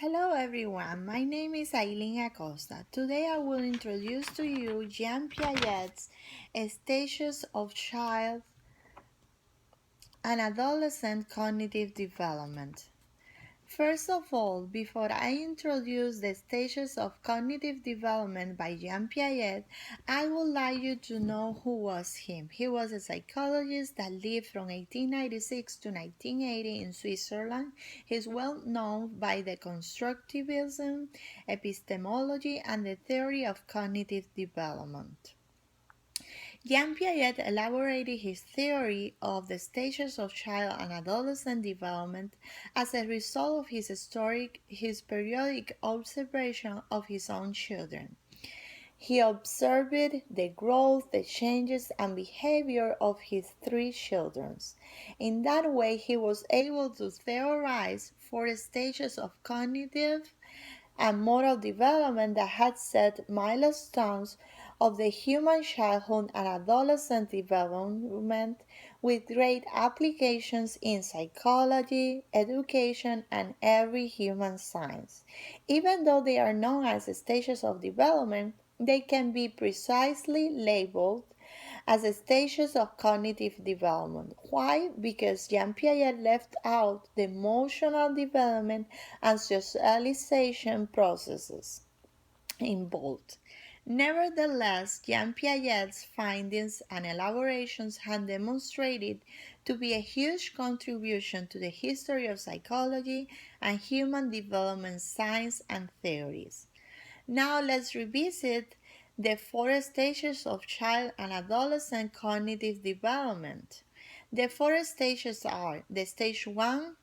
Hello everyone, my name is Aileen Acosta. Today I will introduce to you Jean Piaget's Stages of Child and Adolescent Cognitive Development. First of all, before I introduce the stages of cognitive development by Jean Piaget, I would like you to know who was him. He was a psychologist that lived from 1896 to 1980 in Switzerland. He is well known by the constructivism, epistemology, and the theory of cognitive development. Jean Piaget elaborated his theory of the stages of child and adolescent development as a result of his periodic observation of his own children. He observed the growth, the changes, and behavior of his three children. In that way, he was able to theorize four stages of cognitive and moral development that had set milestones of the human childhood and adolescent development with great applications in psychology, education, and every human science. Even though they are known as stages of development, they can be precisely labeled as stages of cognitive development. Why? Because Jean Piaget left out the emotional development and socialization processes involved. Nevertheless, Jean Piaget's findings and elaborations have demonstrated to be a huge contribution to the history of psychology and human development science and theories. Now let's revisit the four stages of child and adolescent cognitive development. The four stages are the stage 1,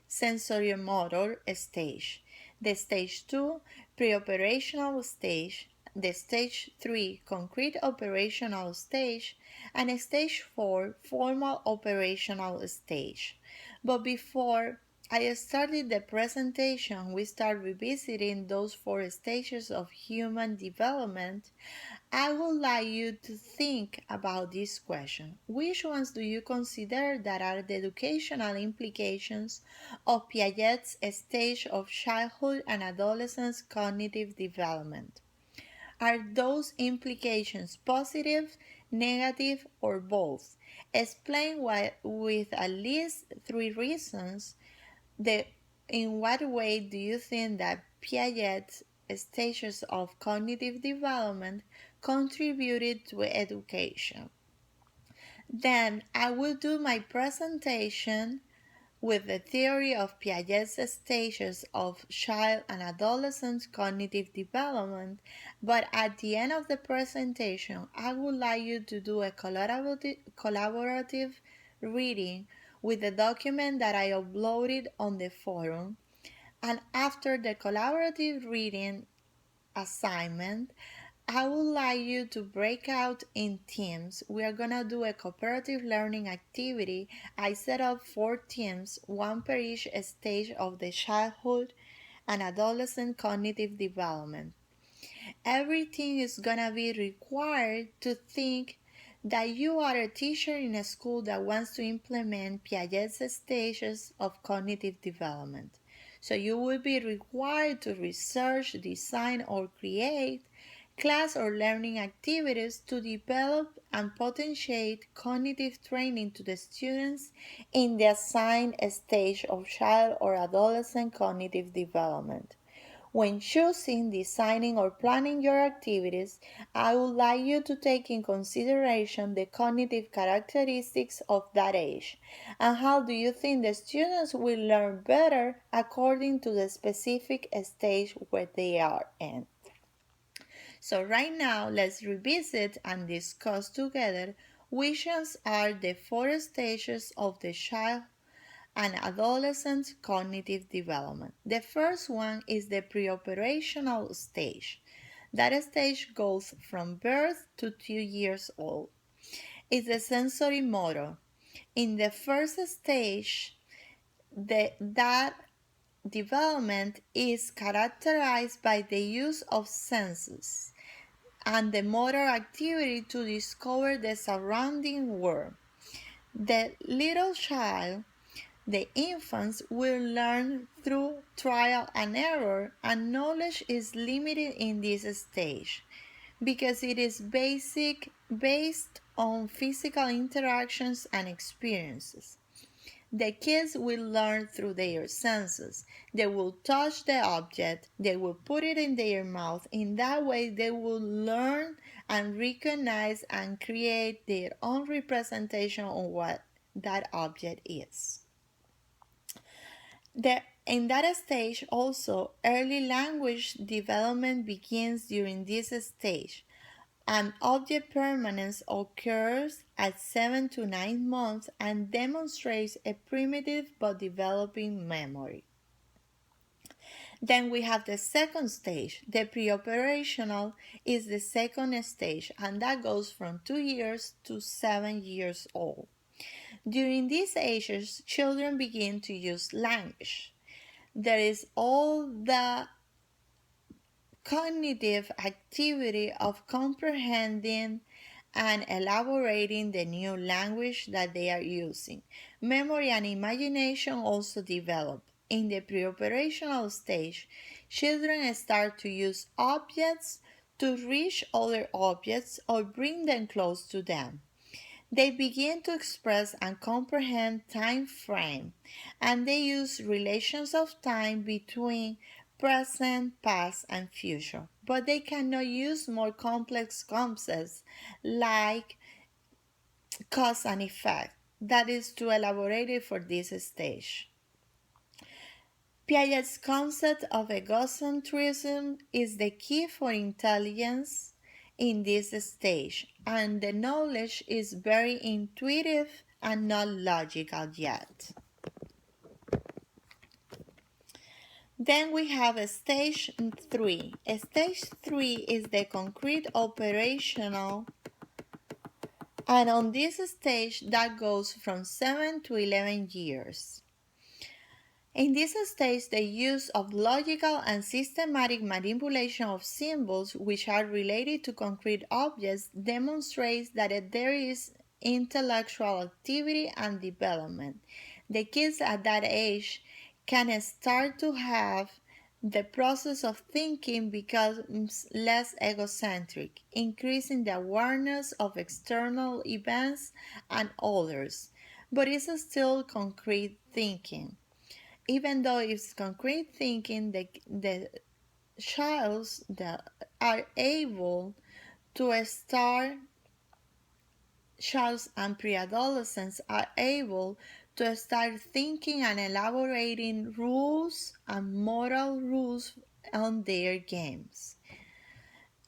sensorimotor stage, the stage 2, preoperational stage, the stage 3, concrete operational stage, and stage 4, formal operational stage. But before I started the presentation, we start revisiting those four stages of human development. I would like you to think about this question. Which ones do you consider that are the educational implications of Piaget's stage of childhood and adolescence cognitive development? Are those implications positive, negative, or both? Explain why with at least three reasons. In what way do you think that Piaget's stages of cognitive development contributed to education? Then I will do my presentation with the theory of Piaget's stages of child and adolescent cognitive development, but at the end of the presentation, I would like you to do a collaborative reading with the document that I uploaded on the forum. And after the collaborative reading assignment, I would like you to break out in teams. We are going to do a cooperative learning activity. I set up 4 teams, one per each stage of the childhood and adolescent cognitive development. Everything is going to be required to think that you are a teacher in a school that wants to implement Piaget's stages of cognitive development. So you will be required to research, design, or create class or learning activities to develop and potentiate cognitive training to the students in the assigned stage of child or adolescent cognitive development. When choosing, designing, or planning your activities, I would like you to take in consideration the cognitive characteristics of that age and how do you think the students will learn better according to the specific stage where they are in. So right now, let's revisit and discuss together which ones are the four stages of the child and adolescent cognitive development. The first one is the preoperational stage. That stage goes from birth to 2 years old. It's the sensory motor. In the first stage, that development is characterized by the use of senses and the motor activity to discover the surrounding world. The little child The infants will learn through trial and error, and knowledge is limited in this stage because it is based on physical interactions and experiences. The kids will learn through their senses. They will touch the object, they will put it in their mouth. In that way, they will learn and recognize and create their own representation of what that object is. In that stage, also, early language development begins during this stage. And object permanence occurs at 7 to 9 months and demonstrates a primitive but developing memory. Then we have the second stage. The preoperational is the second stage, and that goes from 2 years to 7 years old. During these ages, children begin to use language. There is all the cognitive activity of comprehending and elaborating the new language that they are using. Memory and imagination also develop. In the preoperational stage, children start to use objects to reach other objects or bring them close to them. They begin to express and comprehend time frame, and they use relations of time between present, past, and future. But they cannot use more complex concepts like cause and effect. That is too elaborated for this stage. Piaget's concept of egocentrism is the key for intelligence in this stage, and the knowledge is very intuitive and not logical yet. Then we have stage 3. Stage 3 is the concrete operational, and on this stage that goes from 7 to 11 years. In this stage, the use of logical and systematic manipulation of symbols which are related to concrete objects demonstrates that there is intellectual activity and development. The kids at that age can start to have the process of thinking becomes less egocentric, increasing the awareness of external events and others, but it's still concrete thinking. Even though it's concrete thinking, the childs that are able to start, childs and pre-adolescents are able to start thinking and elaborating rules and moral rules on their games.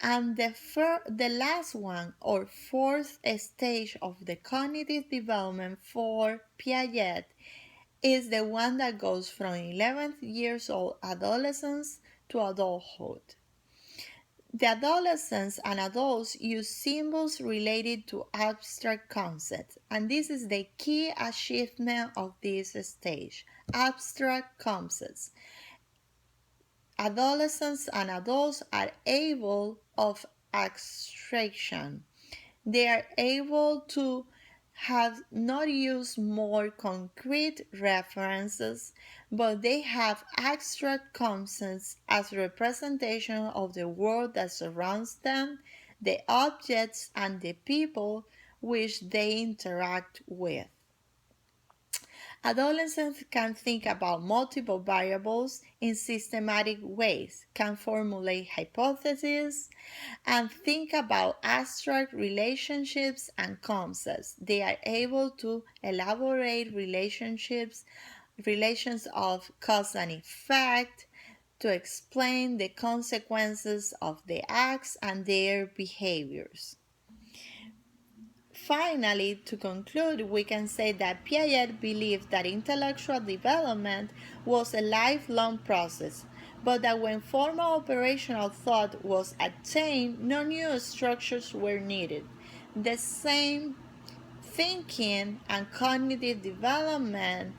And the last one, or fourth stage of the cognitive development for Piaget, is the one that goes from 11 years old adolescence to adulthood. The adolescents and adults use symbols related to abstract concepts, and this is the key achievement of this stage: abstract concepts. Adolescents and adults are able of abstraction. They are able to have not used more concrete references, but they have abstract concepts as representation of the world that surrounds them, the objects and the people which they interact with. Adolescents can think about multiple variables in systematic ways, can formulate hypotheses, and think about abstract relationships and concepts. They are able to elaborate relations of cause and effect, to explain the consequences of the acts and their behaviors. Finally, to conclude, we can say that Piaget believed that intellectual development was a lifelong process, but that when formal operational thought was attained, no new structures were needed. The same thinking and cognitive development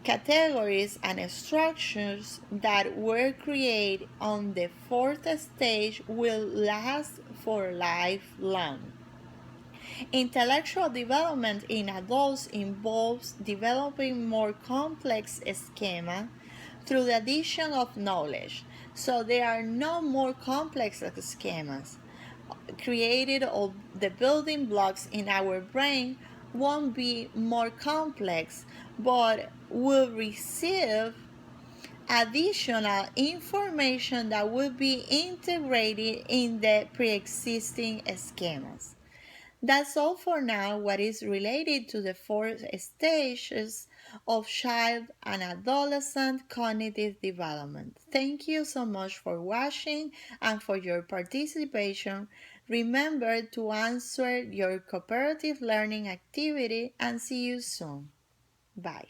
categories and structures that were created on the fourth stage will last for lifelong. Intellectual development in adults involves developing more complex schema through the addition of knowledge. So there are no more complex schemas created, or the building blocks in our brain won't be more complex, but will receive additional information that will be integrated in the pre-existing schemas. That's all for now what is related to the four stages of child and adolescent cognitive development. Thank you so much for watching and for your participation. Remember to answer your cooperative learning activity and see you soon. Bye.